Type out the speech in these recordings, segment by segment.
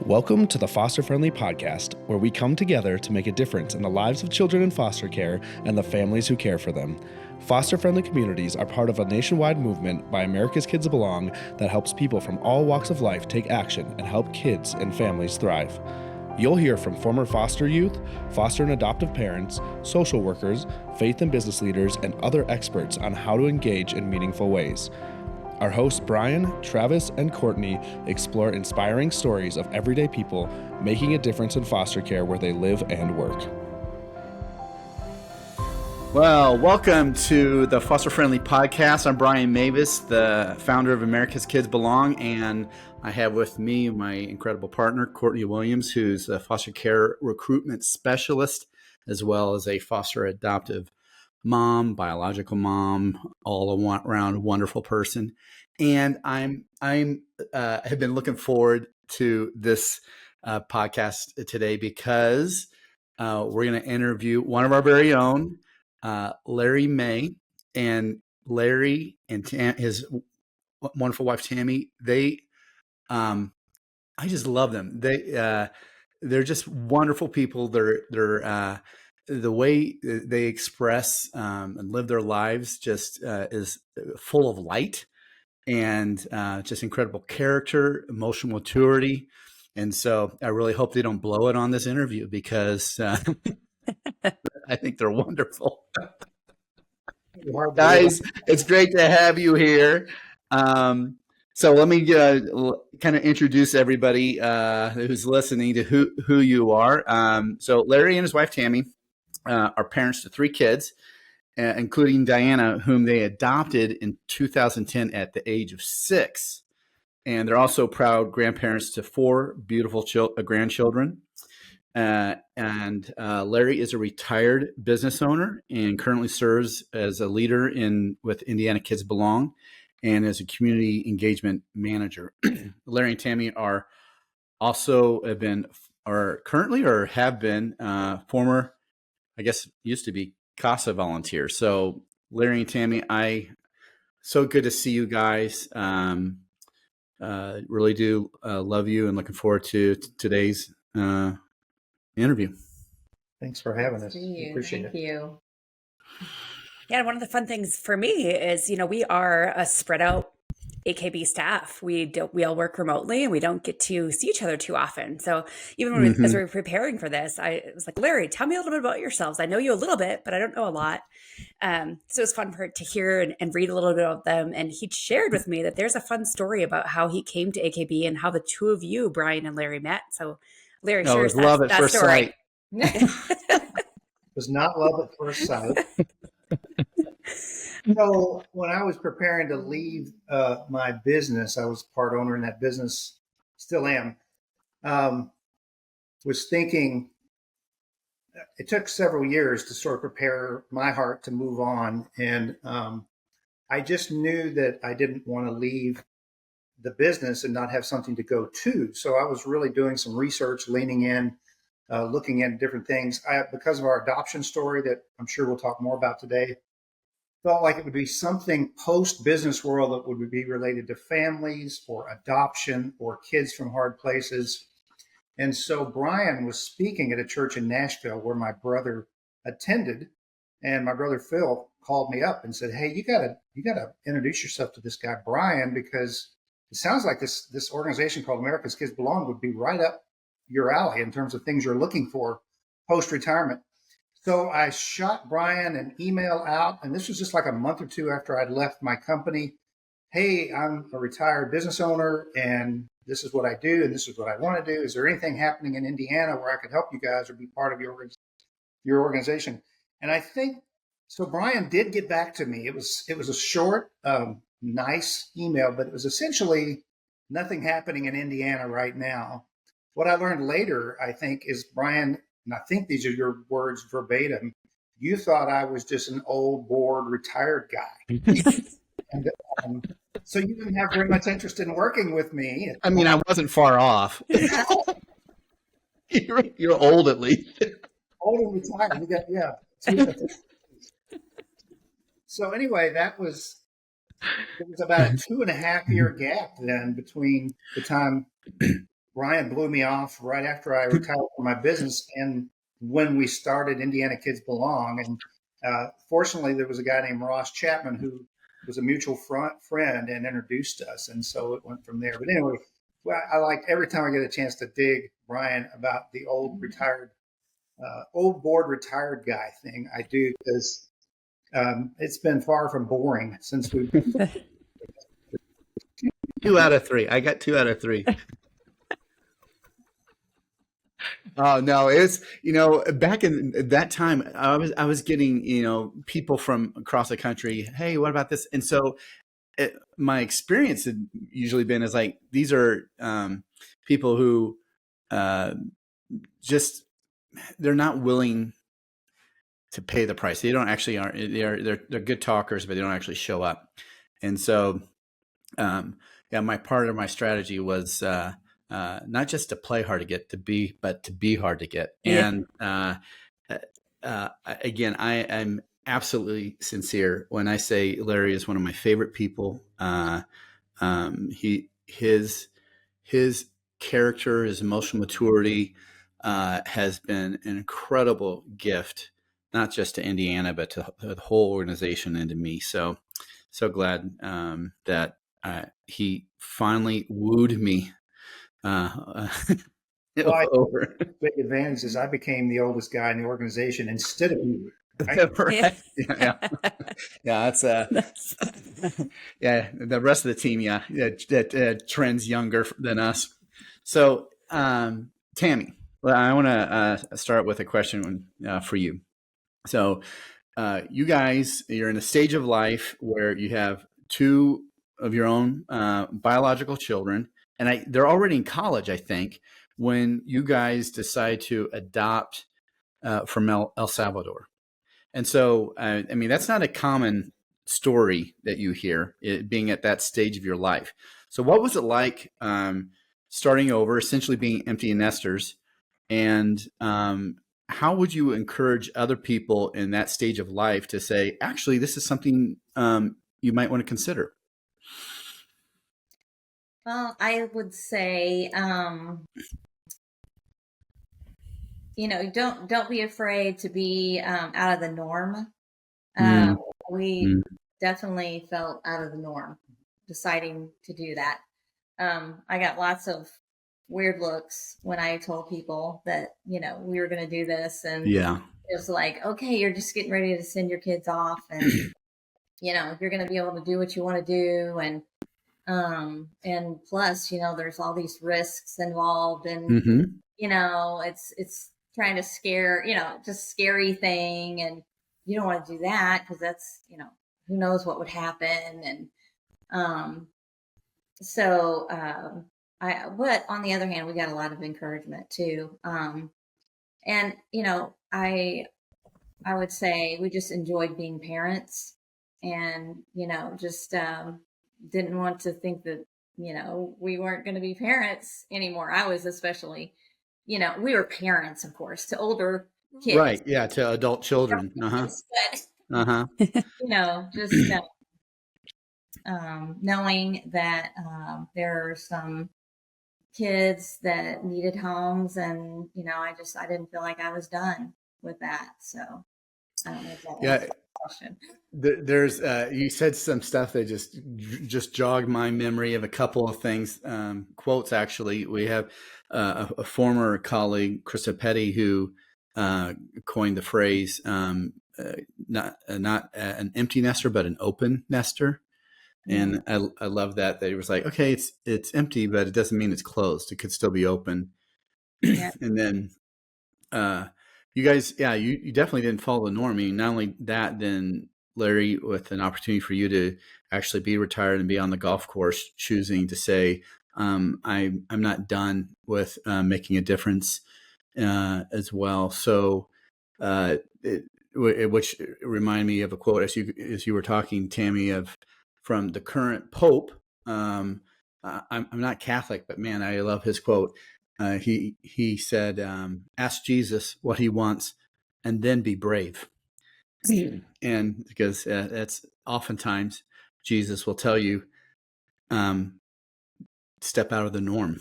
Welcome to the Foster Friendly Podcast, where we come together to make a difference in the lives of children in foster care and the families who care for them. Foster Friendly communities are part of a nationwide movement by America's Kids Belong that helps people from all walks of life take action and help kids and families thrive. You'll hear from former foster youth, foster and adoptive parents, social workers, faith and business leaders, and other experts on how to engage in meaningful ways. Our hosts Brian, Travis, and Courtney explore inspiring stories of everyday people making a difference in foster care where they live and work. Well, welcome to the Foster Friendly Podcast. I'm Brian Mavis, the founder of America's Kids Belong, and I have with me my incredible partner, Courtney Williams, who's a foster care recruitment specialist, as well as a foster adoptive mom, biological mom, all around wonderful person. And I'm have been looking forward to this podcast today because we're going to interview one of our very own, Larry May, and Larry and his wonderful wife Tammie. They, I just love them. They're just wonderful people. They're the way they express and live their lives just is full of light and just incredible character, emotional maturity. And so I really hope they don't blow it on this interview because I think they're wonderful. Guys, it's great to have you here. So let me kind of introduce everybody who's listening to who you are. So Larry and his wife Tammie are parents to 3 kids, including Diana, whom they adopted in 2010 at the age of 6. And they're also proud grandparents to 4 beautiful grandchildren. And Larry is a retired business owner and currently serves as a leader with Indiana Kids Belong and as a community engagement manager. Larry and Tammie are also have been former, I guess used to be CASA volunteers. So Larry and Tammie, so good to see you guys. Really do love you and looking forward to today's interview. Thanks for having us. Appreciate it. Thank you. Yeah, one of the fun things for me is, we are a spread out AKB staff. We all work remotely and we don't get to see each other too often. So even when as we were preparing for this, I was like, Larry, tell me a little bit about yourselves. I know you a little bit, but I don't know a lot. So it was fun to hear and read a little bit about them. And he shared with me that there's a fun story about how he came to AKB and how the two of you, Brian and Larry, met. So Larry shares that story. It was not love at first sight. So when I was preparing to leave my business, I was part owner in that business, still am, was thinking it took several years to sort of prepare my heart to move on. And I just knew that I didn't want to leave the business and not have something to go to. So I was really doing some research, leaning in, looking at different things. Because of our adoption story that I'm sure we'll talk more about today, felt like it would be something post-business world that would be related to families or adoption or kids from hard places. And so Brian was speaking at a church in Nashville where my brother attended, and my brother Phil called me up and said, "Hey, you gotta introduce yourself to this guy Brian, because it sounds like this organization called America's Kids Belong would be right up your alley in terms of things you're looking for post-retirement." So I shot Brian an email out, and this was just like a month or 2 after I'd left my company. "Hey, I'm a retired business owner, and this is what I do, and this is what I want to do. Is there anything happening in Indiana where I could help you guys or be part of your organization?" And I think, so Brian did get back to me. It was a short, nice email, but it was essentially nothing happening in Indiana right now. What I learned later, I think, is Brian, and I think these are your words verbatim, you thought I was just an old, bored, retired guy. And so you didn't have very much interest in working with me. I mean, I wasn't far off. You're old at least. Old and retired. Yeah. So anyway, it was about a 2.5 year gap then between the time Brian blew me off right after I retired from my business, and when we started Indiana Kids Belong. And fortunately, there was a guy named Ross Chapman who was a mutual friend and introduced us, and so it went from there. But anyway, well, I like every time I get a chance to dig Brian about the old board retired guy thing. I do, because it's been far from boring since we've 2 out of 3. I got 2 out of 3. Oh no, it's, back in that time, I was getting, people from across the country. Hey, what about this? And so my experience had usually been is like, these are people who just, they're not willing to pay the price. They don't actually they're good talkers, but they don't actually show up. And so, my part of my strategy was not just to play hard to get, but to be hard to get. Yeah. And again, I am absolutely sincere when I say Larry is one of my favorite people. His character, his emotional maturity has been an incredible gift, not just to Indiana, but to the whole organization and to me. So glad that he finally wooed me over. Big advantage is I became the oldest guy in the organization instead of you. Right? Right. Yeah. That's the rest of the team. That trends younger than us. So, Tammie, well, I want to start with a question for you. So, you guys, you're in a stage of life where you have 2 of your own biological children, and they're already in college, I think, when you guys decide to adopt from El Salvador. And so, that's not a common story that you hear, being at that stage of your life. So what was it like starting over, essentially being empty nesters? And how would you encourage other people in that stage of life to say, actually, this is something you might want to consider? Well, I would say, don't be afraid to be out of the norm. We definitely felt out of the norm deciding to do that. I got lots of weird looks when I told people that, we were going to do this. And it was like, okay, you're just getting ready to send your kids off, and, you're going to be able to do what you want to do. And plus, there's all these risks involved, and, it's trying to scare, just scary thing. And you don't want to do that because that's, who knows what would happen. And, but on the other hand, we got a lot of encouragement too. And, I would say we just enjoyed being parents, and, just, didn't want to think that, we weren't going to be parents anymore. I was especially, we were parents, of course, to older kids. Right. Yeah. To adult children. Just, knowing that there are some kids that needed homes, and, I didn't feel like I was done with that. So I don't know if that answers the question. There's you said some stuff that just jogged my memory of a couple of things, quotes. Actually, we have a former colleague, Krista Petty, who coined the phrase not an empty nester, but an open nester. And I love that. They was like, okay, it's empty, but it doesn't mean it's closed. It could still be open. Yeah. And then you guys, you definitely didn't follow the norm. I mean, not only that, then Larry, with an opportunity for you to actually be retired and be on the golf course, choosing to say, I'm not done with making a difference as well. So, which reminded me of a quote as you were talking, Tammie, from the current Pope. I'm not Catholic, but man, I love his quote. He said, ask Jesus what he wants and then be brave. And because that's oftentimes Jesus will tell you, step out of the norm.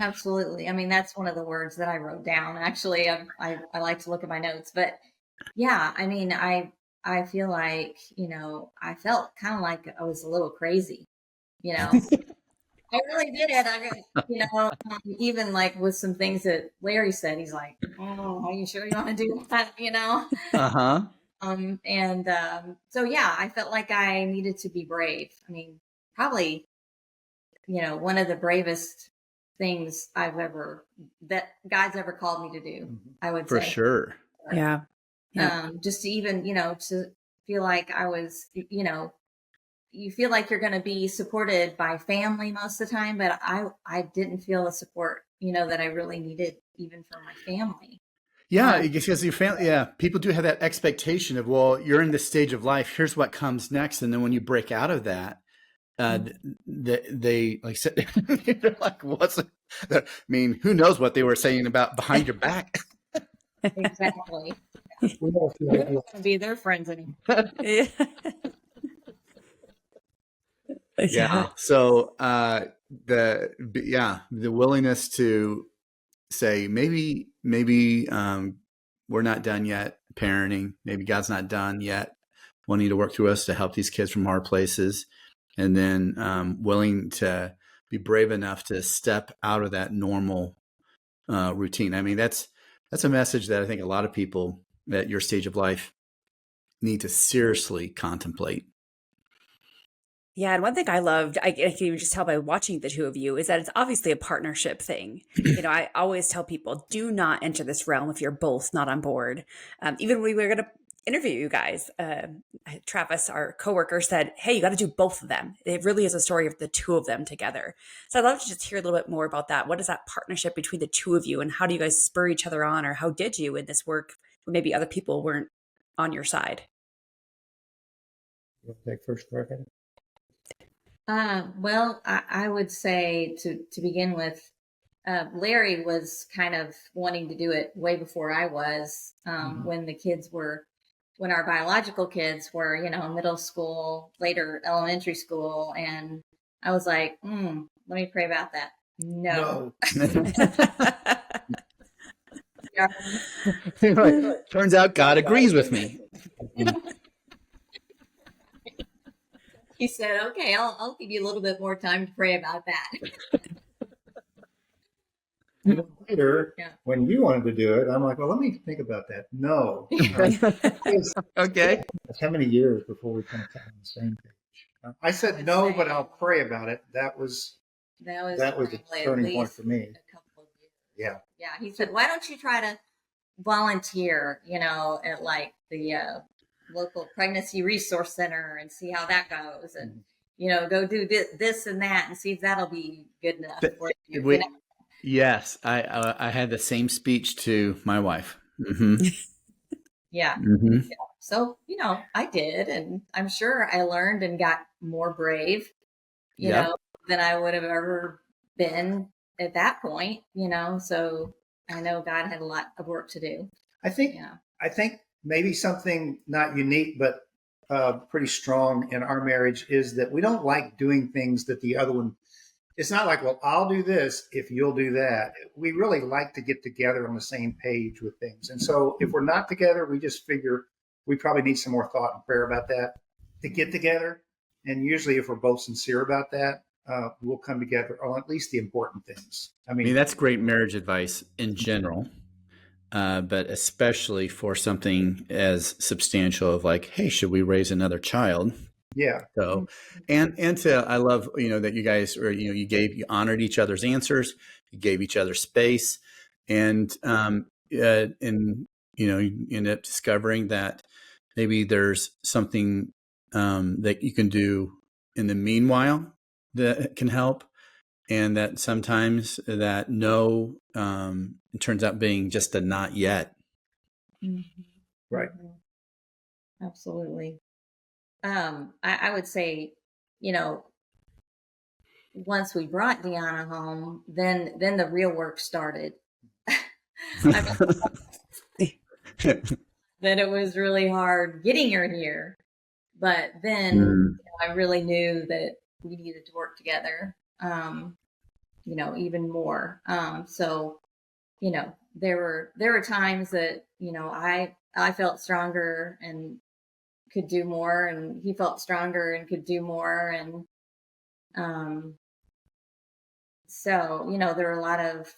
Absolutely. I mean, that's one of the words that I wrote down. Actually, I like to look at my notes, but yeah, I mean, I feel like, I felt kind of like I was a little crazy, you know. I really did it. Even like with some things that Larry said, he's like, "Oh, are you sure you want to do that?" Uh-huh. So yeah, I felt like I needed to be brave. I mean, probably, one of the bravest things that God's ever called me to do, I would For say. sure. Yeah. Just to even, to feel like I was, you feel like you're going to be supported by family most of the time, but I didn't feel the support, that I really needed even from my family. Yeah, because your family, people do have that expectation of, well, you're in this stage of life. Here's what comes next, and then when you break out of that, they like said, they're like, I mean, who knows what they were saying about behind your back? Exactly. We don't want to be their friends anymore. Yeah. So the willingness to say maybe we're not done yet parenting. Maybe God's not done yet wanting to work through us to help these kids from hard places, and then willing to be brave enough to step out of that normal routine. I mean, that's a message that I think a lot of people at your stage of life need to seriously contemplate. Yeah, and one thing I loved, I can even just tell by watching the two of you, is that it's obviously a partnership thing. I always tell people, do not enter this realm if you're both not on board. Even when we were going to interview you guys, Travis, our coworker, said, hey, you got to do both of them. It really is a story of the two of them together. So I'd love to just hear a little bit more about that. What is that partnership between the two of you, and how do you guys spur each other on, or how did you in this work when maybe other people weren't on your side? You want to take first crack at it? Well, I would say to begin with, Larry was kind of wanting to do it way before I was, when our biological kids were, middle school, later elementary school. And I was like, let me pray about that. No. Turns out God agrees with me. He said, okay, I'll give you a little bit more time to pray about that. Later, when you wanted to do it, I'm like, well, let me think about that. No. Okay. How many years before we kind of got on the same page? I said no, but I'll pray about it. That was a turning point for me. A couple of years. Yeah. Yeah. He said, why don't you try to volunteer, at like the local pregnancy resource center and see how that goes, and go do this and that and see if that'll be good enough for you. Yes, I had the same speech to my wife. Mm-hmm. Yeah. Mm-hmm. Yeah. So I did, and I'm sure I learned and got more brave, than I would have ever been at that point. So I know God had a lot of work to do. I think maybe something not unique, but pretty strong in our marriage is that we don't like doing things that the other one, it's not like, well, I'll do this if you'll do that. We really like to get together on the same page with things. And so if we're not together, we just figure we probably need some more thought and prayer about that to get together. And usually if we're both sincere about that, we'll come together on at least the important things. I mean, that's great marriage advice in general. But especially for something as substantial of like, hey, should we raise another child? Yeah. So, and I love, that you guys, or, you honored each other's answers, you gave each other space, and you end up discovering that maybe there's something that you can do in the meanwhile that can help. And that sometimes that no, it turns out being just a not yet. Mm-hmm. Right. Absolutely. I would say, once we brought Deanna home, then the real work started. Then it was really hard getting her here. But then I really knew that we needed to work together. even more. So, there were times that, I felt stronger and could do more, and he felt stronger and could do more. And, so, there were a lot of,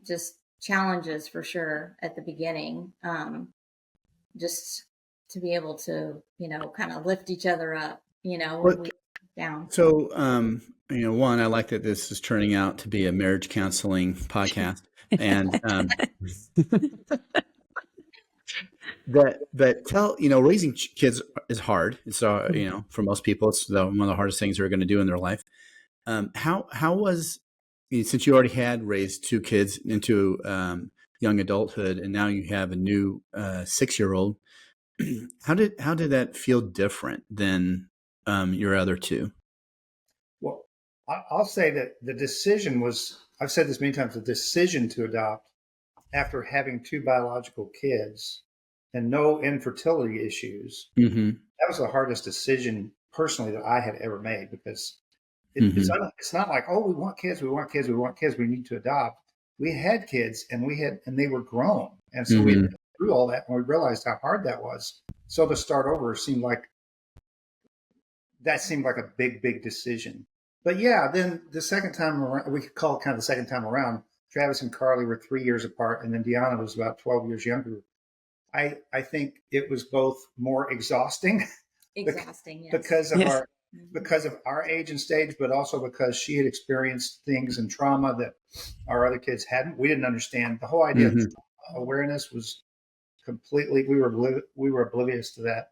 just challenges for sure at the beginning. Just to be able to, kind of lift each other up, when we down. So, one, I like that this is turning out to be a marriage counseling podcast, and but raising kids is hard. So, for most people, it's one of the hardest things they're going to do in their life. How was, since you already had raised two kids into young adulthood, and now you have a new 6-year-old, how did that feel different than your other two? Well, I'll say that the decision was, I've said this many times, the decision to adopt after having two biological kids and no infertility issues, that was the hardest decision personally that I had ever made, because it's not like, oh, we want kids, we need to adopt. We had kids and they were grown. And so we went through all that and we realized how hard that was. So to start over seemed like a big decision. But yeah, then the second time around, we could call it kind of the second time around, Travis and Carly were 3 years apart, and then Deanna was about 12 years younger. I think it was both more exhausting. Yes. Because of our age and stage, but also because she had experienced things and trauma that our other kids hadn't. We didn't understand the whole idea of awareness was completely, we were oblivious to that.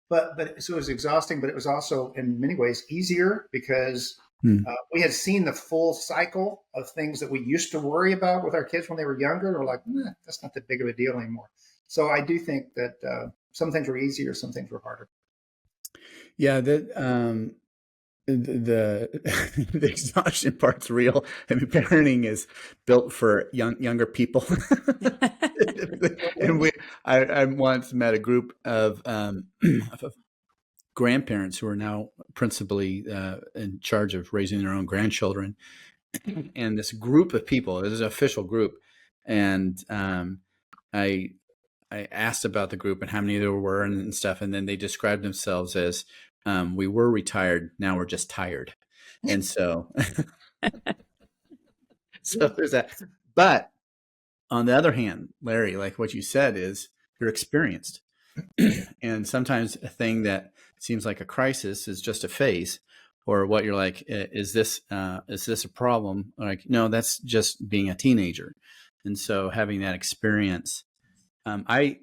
But so it was exhausting, but it was also in many ways easier because we had seen the full cycle of things that we used to worry about with our kids when they were younger. We're like, that's not that big of a deal anymore. So I do think that some things were easier, some things were harder. Yeah, the the exhaustion part's real. I mean, parenting is built for younger people. And I once met a group of grandparents who are now principally in charge of raising their own grandchildren. And this group of people, this is an official group, and I asked about the group and how many there were and stuff, and then they described themselves as, we were retired, now we're just tired. And so, so there's that. But on the other hand, Larry, like what you said is you're experienced. And sometimes a thing that seems like a crisis is just a phase, or what you're like, is this a problem? Like, no, that's just being a teenager. And so having that experience, I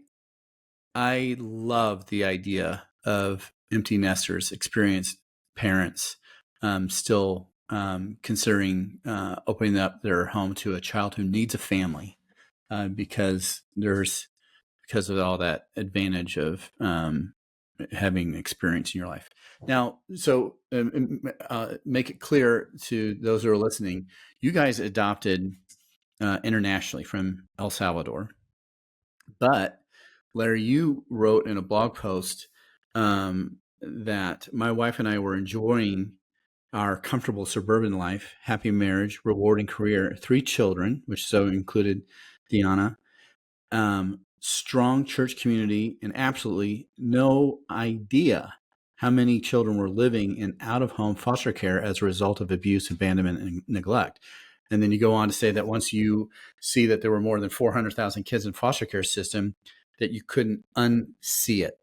love the idea of empty nesters, experienced parents, still considering opening up their home to a child who needs a family, because of all that advantage of having experience in your life. Now, so make it clear to those who are listening, you guys adopted internationally from El Salvador, but Larry, you wrote in a blog post that my wife and I were enjoying our comfortable suburban life, happy marriage, rewarding career, 3 children, which so included Deanna, strong church community, and absolutely no idea how many children were living in out-of-home foster care as a result of abuse, abandonment, and neglect. And then you go on to say that once you see that there were more than 400,000 kids in foster care system, that you couldn't unsee it.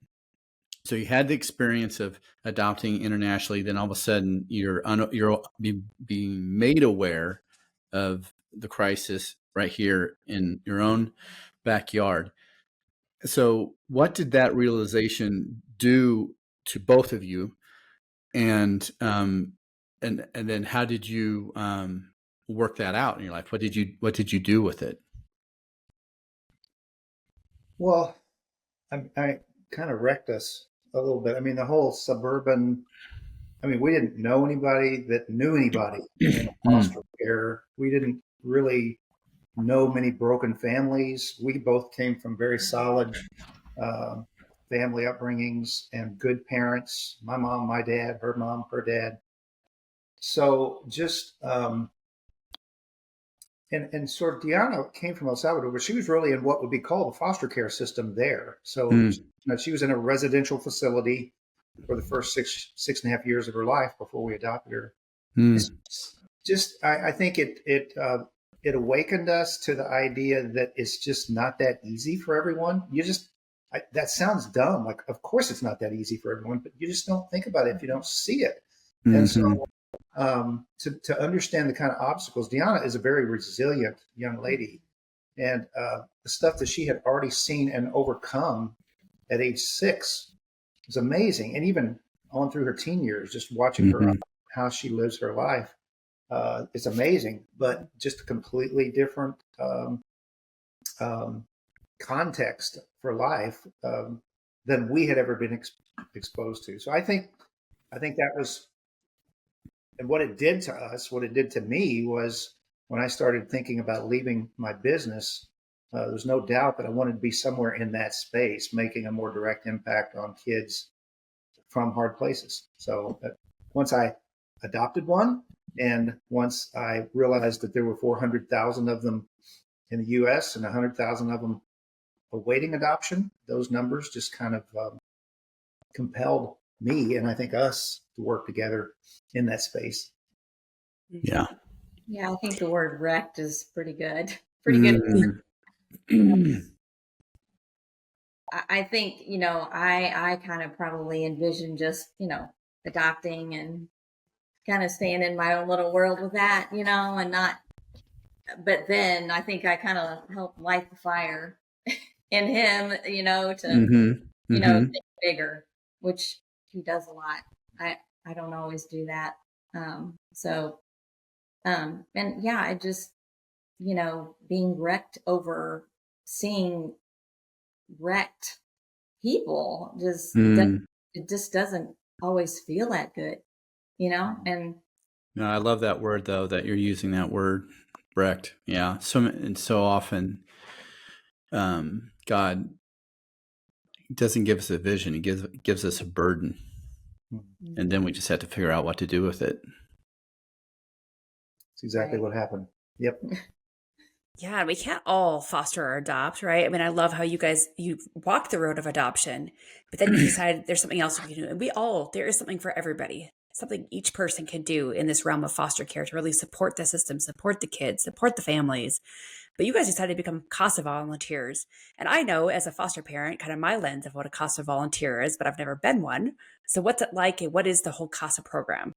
So you had the experience of adopting internationally, then all of a sudden you're being made aware of the crisis right here in your own backyard. So what did that realization do to both of you? And then how did you work that out in your life? What did you do with it? Well, I kind of wrecked us a little bit. I mean, the whole suburban, we didn't know anybody that knew anybody in foster care. We didn't really know many broken families. We both came from very solid family upbringings and good parents. My mom, my dad, her mom, her dad. So just and sort of Deanna came from El Salvador, but she was really in what would be called the foster care system there. So she was in a residential facility for the first six and a half years of her life before we adopted her. I think it awakened us to the idea that it's just not that easy for everyone. That sounds dumb. Like, of course it's not that easy for everyone, but you just don't think about it if you don't see it. And so to understand the kind of obstacles, Deanna is a very resilient young lady. And the stuff that she had already seen and overcome at age 6 is amazing. And even on through her teen years, just watching her, how she lives her life, it's amazing, but just a completely different context for life than we had ever been exposed to. So I think that was, and what it did to us, what it did to me was when I started thinking about leaving my business, there's no doubt that I wanted to be somewhere in that space, making a more direct impact on kids from hard places. So once I adopted one, and once I realized that there were 400,000 of them in the U.S. and 100,000 of them awaiting adoption, those numbers just kind of compelled me, and I think us, to work together in that space. Yeah. Yeah, I think the word wrecked is pretty good. Pretty good. I think, I kind of probably envisioned just, adopting and kind of staying in my own little world with that, and not, but then I think I kind of helped light the fire in him, to, think bigger, which he does a lot. I don't always do that. And yeah, I just, being wrecked over seeing wrecked people it just doesn't always feel that good, and no, I love that word though, that you're using that word, wrecked. Yeah. So often, God doesn't give us a vision. He gives us a burden. And then we just have to figure out what to do with it. That's exactly what happened. Yep. Yeah, we can't all foster or adopt, right? I mean, I love how you walked the road of adoption, but then you decided there's something else you can do. And there is something for everybody, something each person can do in this realm of foster care to really support the system, support the kids, support the families. But you guys decided to become CASA volunteers. And I know as a foster parent, kind of my lens of what a CASA volunteer is, but I've never been one. So what's it like and what is the whole CASA program?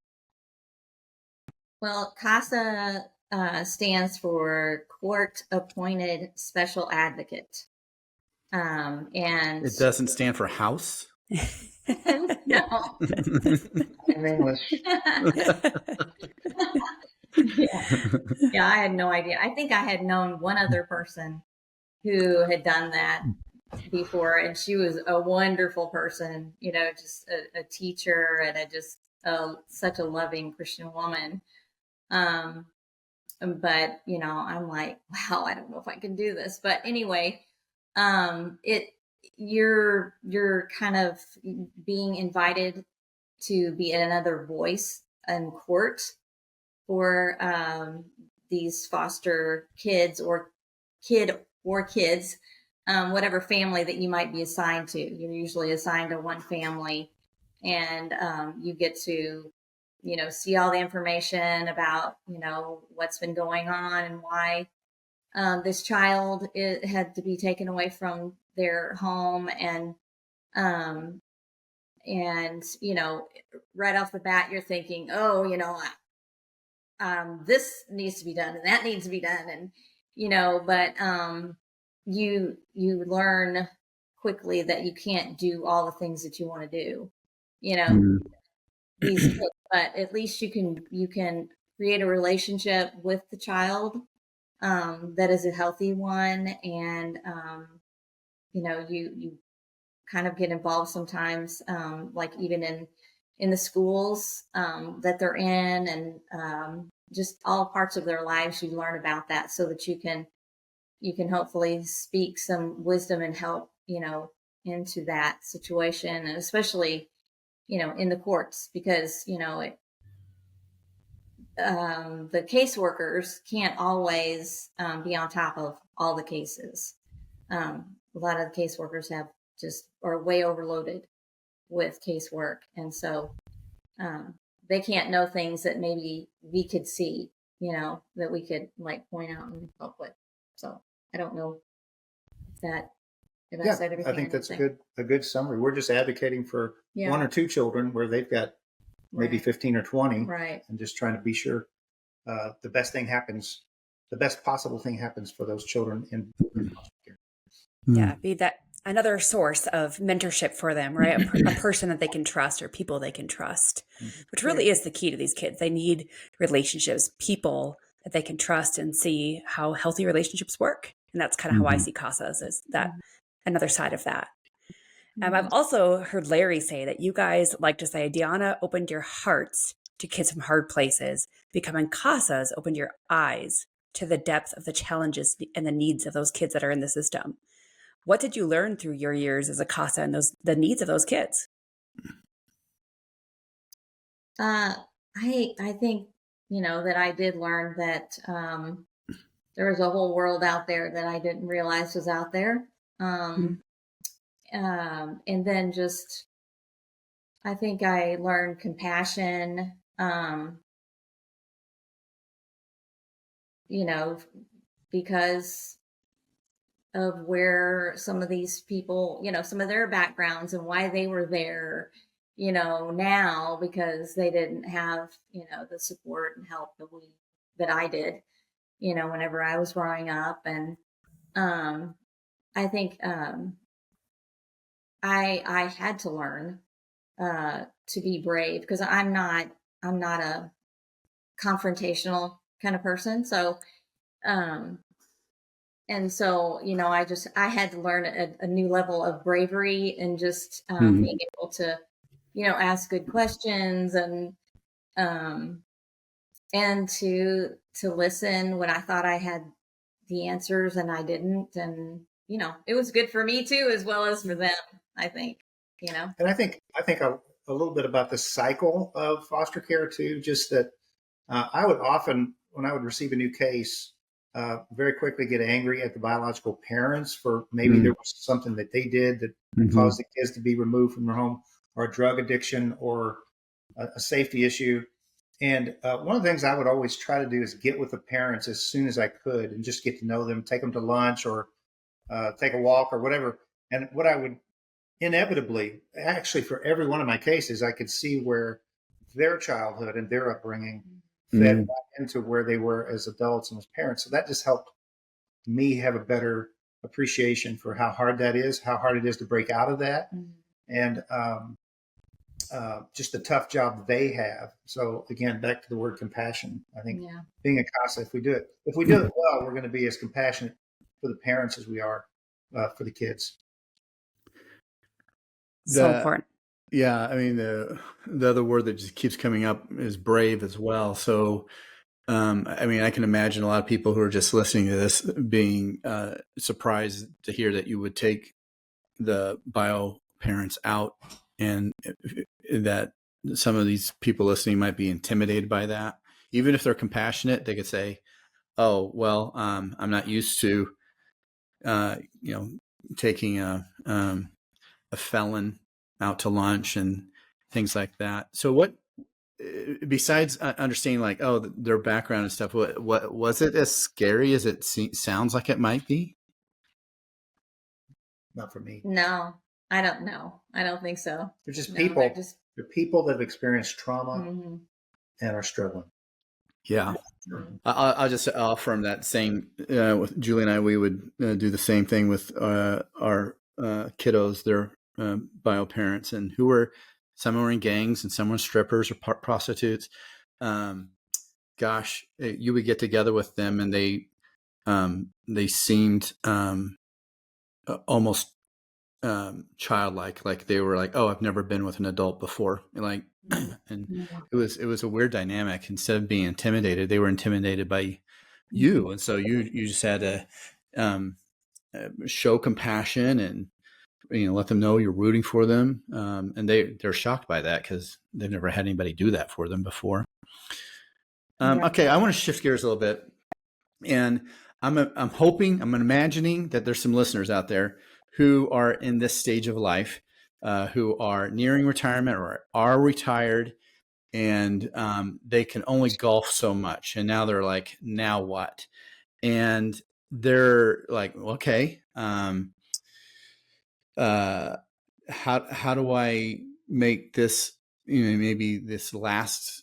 Well, CASA stands for Court Appointed Special Advocate. And it doesn't stand for house? No. In English. Yeah, I had no idea. I think I had known one other person who had done that before, and she was a wonderful person, just a teacher and such a loving Christian woman. But I'm like, wow, I don't know if I can do this. But anyway, you're kind of being invited to be another voice in court for these foster kids or kids, whatever family that you might be assigned to. You're usually assigned to one family, and you get to see all the information about, what's been going on and why this child had to be taken away from their home. And right off the bat, you're thinking, this needs to be done and that needs to be done. And, but you learn quickly that you can't do all the things that you want to do, these kids, but at least you can create a relationship with the child that is a healthy one, and you kind of get involved sometimes, like even in the schools that they're in, and just all parts of their lives. You learn about that so that you can hopefully speak some wisdom and help into that situation, and especially in the courts, because the caseworkers can't always be on top of all the cases. A lot of the caseworkers are way overloaded with casework, and so they can't know things that maybe we could see, that we could like point out and help with. So I don't know if I said everything. I think that's a good summary. We're just advocating for one or two children where they've got maybe 15 or 20, right, and just trying to be sure the best possible thing happens for those children in foster care. Yeah, be that another source of mentorship for them, right? A person that they can trust, or people they can trust, which really is the key to these kids. They need relationships, people that they can trust and see how healthy relationships work. And that's kind of how I see CASAs, is that another side of that. I've also heard Larry say that you guys like to say, Deanna opened your hearts to kids from hard places. Becoming CASAs opened your eyes to the depth of the challenges and the needs of those kids that are in the system. What did you learn through your years as a CASA and the needs of those kids? I think, that I did learn that there was a whole world out there that I didn't realize was out there. And then just, I think I learned compassion, because of where some of these people, some of their backgrounds and why they were there, now, because they didn't have, the support and help that I did, whenever I was growing up. And I think I had to learn to be brave, because I'm not a confrontational kind of person. So, and so, I had to learn a new level of bravery, and just being able to, ask good questions, and to listen when I thought I had the answers and I didn't. And, it was good for me too, as well as for them, I think, And I think a little bit about the cycle of foster care too, just that I would often, when I would receive a new case, very quickly get angry at the biological parents for maybe there was something that they did that caused the kids to be removed from their home, or a drug addiction, or a safety issue. And one of the things I would always try to do is get with the parents as soon as I could, and just get to know them, take them to lunch, or take a walk, or whatever. And what I would inevitably, actually for every one of my cases, I could see where their childhood and their upbringing fed back into where they were as adults and as parents. So that just helped me have a better appreciation for how hard that is, how hard it is to break out of that, and just the tough job they have. So again, back to the word compassion. I think being a CASA, if we do it well, we're going to be as compassionate for the parents as we are for the kids. So important. Yeah, I mean, the other word that just keeps coming up is brave as well. So, I mean, I can imagine a lot of people who are just listening to this being surprised to hear that you would take the bio parents out, and that some of these people listening might be intimidated by that. Even if they're compassionate, they could say, "Oh, well, I'm not used to, taking a felon out to lunch and things like that." So what, besides understanding like, oh, their background and stuff, what was it as scary as it sounds like it might be? Not for me. No, I don't know. I don't think so. They're just people. They're people that have experienced trauma and are struggling. Yeah. I'll just affirm that same, with Julie and I, we would do the same thing with our kiddos, their bio parents, and some were in gangs and some were strippers or prostitutes. Gosh, you would get together with them, and they seemed almost childlike, like they were like, "Oh, I've never been with an adult before," like, and it was a weird dynamic. Instead of being intimidated, they were intimidated by you, and so you just had to show compassion and let them know you're rooting for them, and they're shocked by that because they've never had anybody do that for them before. Okay, I want to shift gears a little bit, and I'm hoping, I'm imagining that there's some listeners out there who are in this stage of life, who are nearing retirement or are retired, and they can only golf so much, and now they're like, now what? And they're like, okay, how do I make this, maybe this last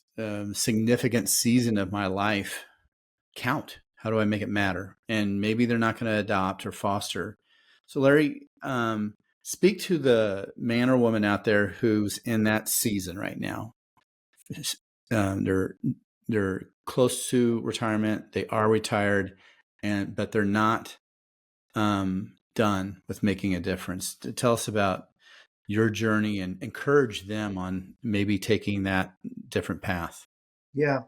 significant season of my life count? How do I make it matter? And maybe they're not going to adopt or foster. So Larry, speak to the man or woman out there who's in that season right now. They're close to retirement. They are retired, but they're not done with making a difference. Tell us about your journey and encourage them on maybe taking that different path. Yeah.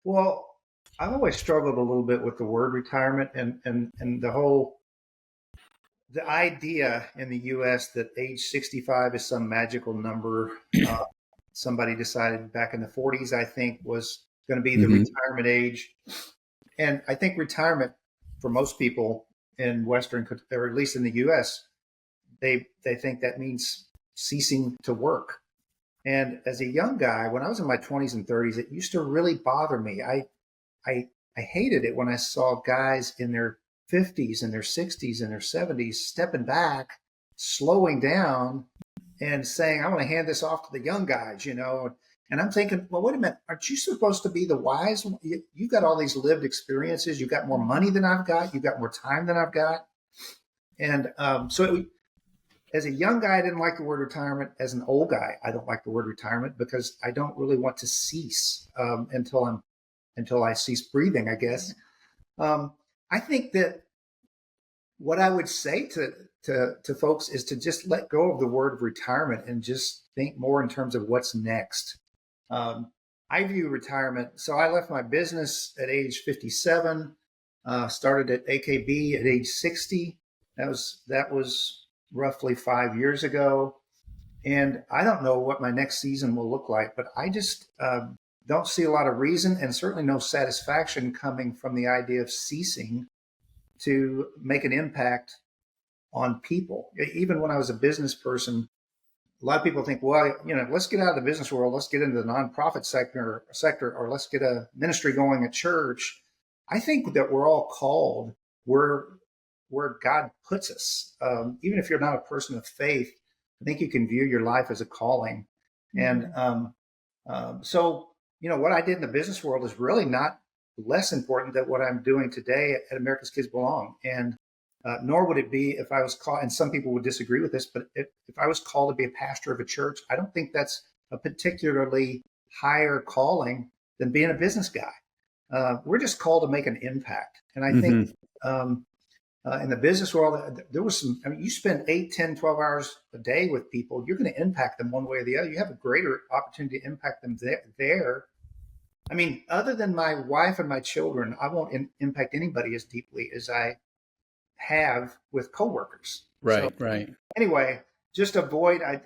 Well, I've always struggled a little bit with the word retirement and the idea in the U.S. that age 65 is some magical number. Somebody decided back in the 40s, I think, was going to be the retirement age. And I think retirement for most people in Western, or at least in the U.S., they think that means ceasing to work. And as a young guy, when I was in my 20s and 30s, it used to really bother me. I hated it when I saw guys in their 50s and their 60s and their 70s stepping back, slowing down, and saying, I want to hand this off to the young guys, And I'm thinking, well, wait a minute, aren't you supposed to be the wise one? You've got all these lived experiences. You've got more money than I've got. You've got more time than I've got. And as a young guy, I didn't like the word retirement. As an old guy, I don't like the word retirement because I don't really want to cease until I cease breathing, I guess. I think that what I would say to folks is to just let go of the word retirement and just think more in terms of what's next. I view retirement. So I left my business at age 57, started at AKB at age 60. That was roughly 5 years ago. And I don't know what my next season will look like, but I just don't see a lot of reason and certainly no satisfaction coming from the idea of ceasing to make an impact on people. Even when I was a business person, a lot of people think, well, let's get out of the business world. Let's get into the nonprofit sector, or let's get a ministry going at church. I think that we're all called where God puts us. Even if you're not a person of faith, I think you can view your life as a calling. And so, what I did in the business world is really not less important than what I'm doing today at America's Kids Belong. And nor would it be if I was called, and some people would disagree with this, but if I was called to be a pastor of a church, I don't think that's a particularly higher calling than being a business guy. We're just called to make an impact. And I think in the business world, there was you spend 8, 10, 12 hours a day with people, you're going to impact them one way or the other. You have a greater opportunity to impact them there. Other than my wife and my children, I won't impact anybody as deeply as I have with coworkers. Right. Anyway, just avoid. I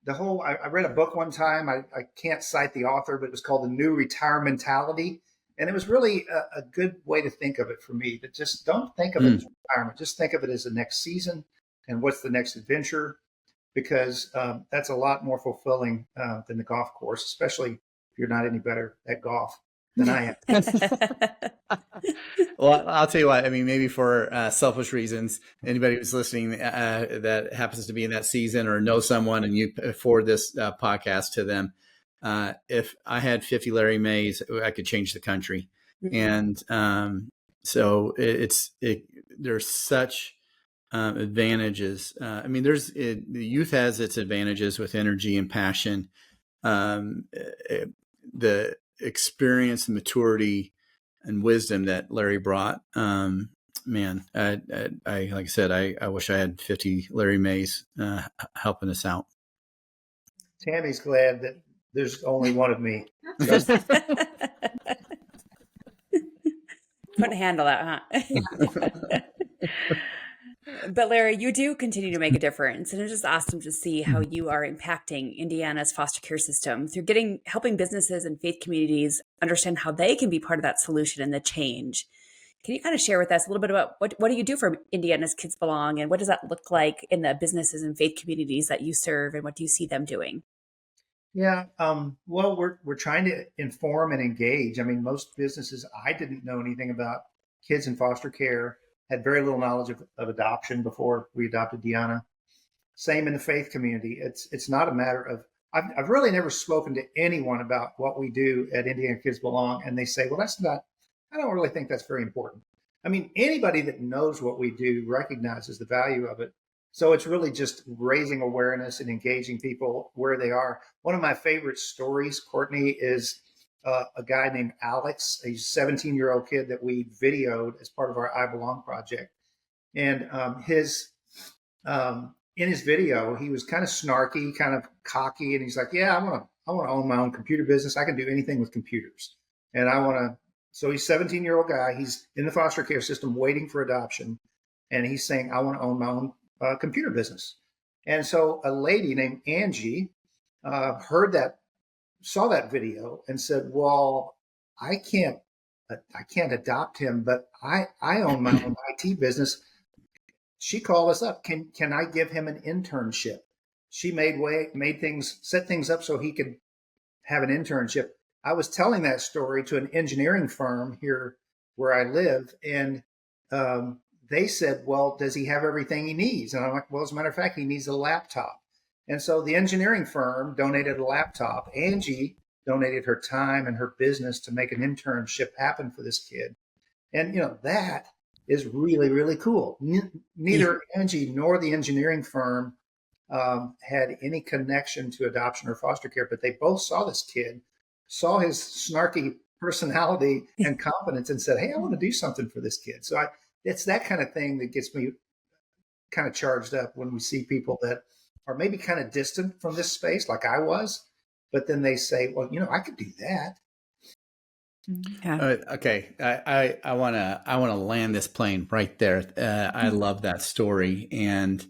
read a book one time. I can't cite the author, but it was called The New Retire Mentality. And it was really a good way to think of it for me, that just don't think of it as retirement. Just think of it as the next season and what's the next adventure, because that's a lot more fulfilling than the golf course, especially if you're not any better at golf than I am. Well, I'll tell you what, maybe for selfish reasons, anybody who's listening that happens to be in that season or know someone and you forward this podcast to them, if I had 50 Larry Mays, I could change the country. And so there's such advantages. The youth has its advantages with energy and passion. The experience and maturity and wisdom that Larry brought, I like I said, I wish I had 50 Larry Mays helping us out. Tammie's glad that there's only one of me. Couldn't handle that, huh? But Larry, you do continue to make a difference. And it's just awesome to see how you are impacting Indiana's foster care system through helping businesses and faith communities understand how they can be part of that solution and the change. Can you kind of share with us a little bit about what do you do for Indiana's Kids Belong, and what does that look like in the businesses and faith communities that you serve, and what do you see them doing? Yeah. Well, we're trying to inform and engage. I mean, most businesses, I didn't know anything about kids in foster care, had very little knowledge of adoption before we adopted Deanna. Same in the faith community. It's not a matter of, I've really never spoken to anyone about what we do at Indiana Kids Belong, and they say, well, I don't really think that's very important. I mean, anybody that knows what we do recognizes the value of it. So it's really just raising awareness and engaging people where they are. One of my favorite stories, Courtney, is a guy named Alex, a 17-year-old kid that we videoed as part of our I Belong project. And in his video, he was kind of snarky, kind of cocky, and he's like, "Yeah, I want to own my own computer business. I can do anything with computers, and I want to." So he's a 17-year-old guy. He's in the foster care system waiting for adoption. And he's saying, I want to own my own computer business. And so a lady named Angie saw that video and said, well, I can't adopt him, but I own my own IT business. She called us up. Can I give him an internship? She set things up so he could have an internship. I was telling that story to an engineering firm here where I live, and they said, well, does he have everything he needs? And I'm like, well, as a matter of fact, he needs a laptop. And so the engineering firm donated a laptop. Angie donated her time and her business to make an internship happen for this kid. And, that is really, really cool. Neither Angie nor the engineering firm had any connection to adoption or foster care, but they both saw this kid, saw his snarky personality and confidence, and said, hey, I want to do something for this kid. So it's that kind of thing that gets me kind of charged up when we see people that are maybe kind of distant from this space, like I was, but then they say, well, I could do that. Yeah. Okay. I want to land this plane right there. I love that story. And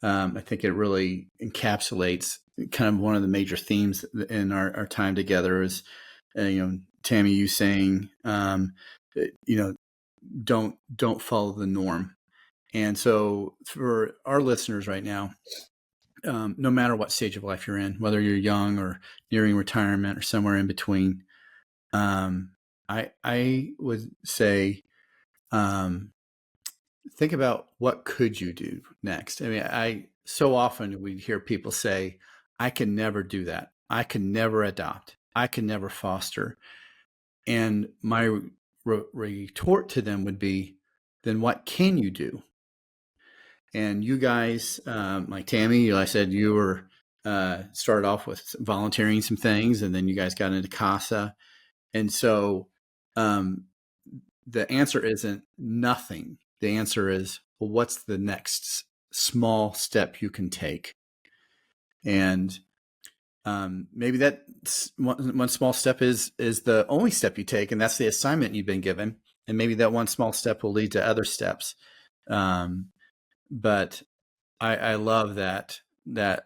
I think it really encapsulates kind of one of the major themes in our time together is, Tammie, you saying, don't follow the norm. And so for our listeners right now, no matter what stage of life you're in, whether you're young or nearing retirement or somewhere in between, I would say, think about what could you do next. I mean, so often we hear people say, I can never do that. I can never adopt. I can never foster. And my retort to them would be, then what can you do? And you guys, like Tammie, I said you were started off with volunteering some things, and then you guys got into CASA. And so the answer isn't nothing. The answer is, well, what's the next small step you can take? And maybe that one small step is the only step you take, and that's the assignment you've been given. And maybe that one small step will lead to other steps. But I love that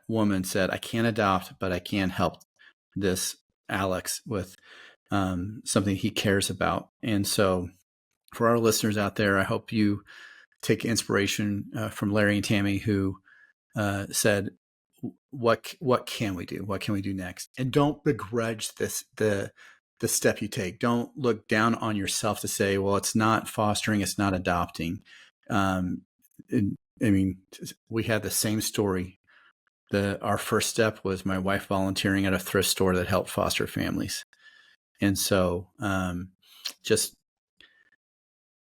woman said, I can't adopt, but I can help this Alex with something he cares about. And so for our listeners out there, I hope you take inspiration from Larry and Tammie, who said, what can we do? What can we do next? And don't begrudge the step you take. Don't look down on yourself to say, well, it's not fostering, it's not adopting. We had the same story. Our first step was my wife volunteering at a thrift store that helped foster families. And so just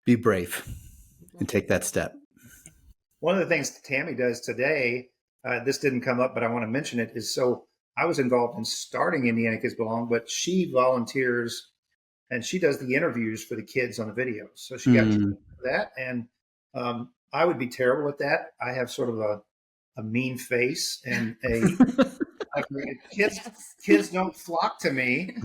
be brave and take that step. One of the things Tammie does today, this didn't come up, but I want to mention it, is so I was involved in starting Indiana Kids Belong, but she volunteers and she does the interviews for the kids on the videos. So she got to do that. And I would be terrible at that. I have sort of a mean face and kids don't flock to me.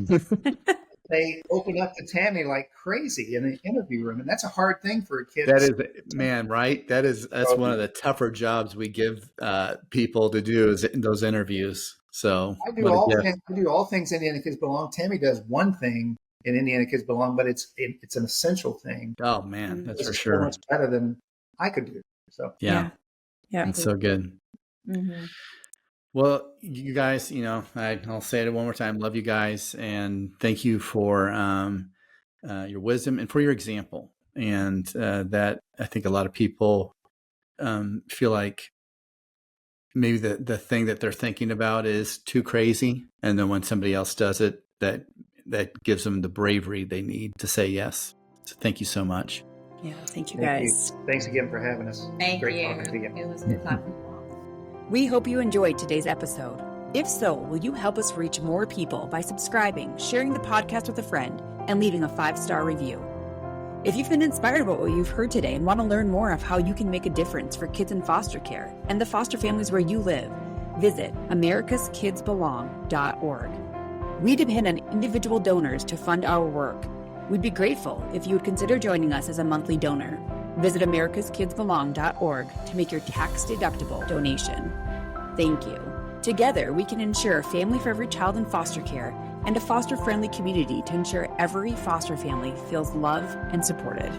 they open up to Tammie like crazy in an interview room, and that's a hard thing for a kid. That is, man, right? That's one of the tougher jobs we give people to do is in those interviews. So I do all things Indiana Kids Belong. Tammie does one thing in Indiana Kids Belong, but it's an essential thing. Oh man, that's for so sure. Much better than I could do. So yeah, it's so good. Mm-hmm. Well, you guys, I'll say it one more time. Love you guys, and thank you for your wisdom and for your example. And that I think a lot of people feel like maybe the thing that they're thinking about is too crazy, and then when somebody else does it, that gives them the bravery they need to say yes. So thank you so much. Yeah, thank you guys. Thanks again for having us. Thank Great you. talking to you. It was good talking. We hope you enjoyed today's episode. If so, will you help us reach more people by subscribing, sharing the podcast with a friend, and leaving a 5-star review? If you've been inspired by what you've heard today and want to learn more of how you can make a difference for kids in foster care and the foster families where you live, visit americaskidsbelong.org. We depend on individual donors to fund our work. We'd be grateful if you would consider joining us as a monthly donor. Visit americaskidsbelong.org to make your tax-deductible donation. Thank you. Together, we can ensure a family for every child in foster care and a foster-friendly community to ensure every foster family feels loved and supported.